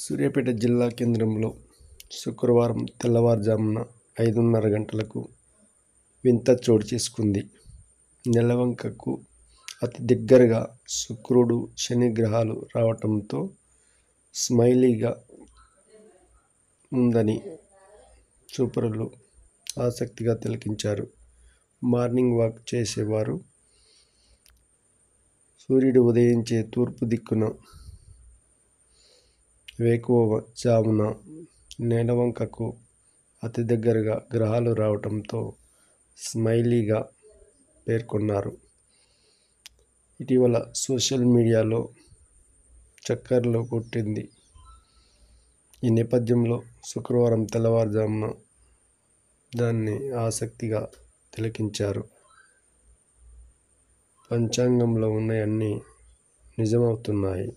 సూర్యాపేట జిల్లా కేంద్రంలో శుక్రవారం తెల్లవారుజామున 5:30 గంటలకు వింత చోటు చేసుకుంది. నెలవంకకు అతి దగ్గరగా శుక్రుడు, శని గ్రహాలు రావటంతో స్మైలీగా ఉందని చూపరులు ఆసక్తిగా తిలకించారు. మార్నింగ్ వాక్ చేసేవారు సూర్యుడు ఉదయించే తూర్పు దిక్కున వేకువ జామున నెలవంకకు అతి దగ్గరగా గ్రహాలు రావటంతో స్మైలీగా పేర్కొన్నారు. ఇటీవల సోషల్ మీడియాలో చక్కర్లు కొట్టింది. ఈ నేపథ్యంలో శుక్రవారం తెల్లవారుజామున దాన్ని ఆసక్తిగా తిలకించారు. పంచాంగంలో ఉన్నవన్నీ నిజమవుతున్నాయి.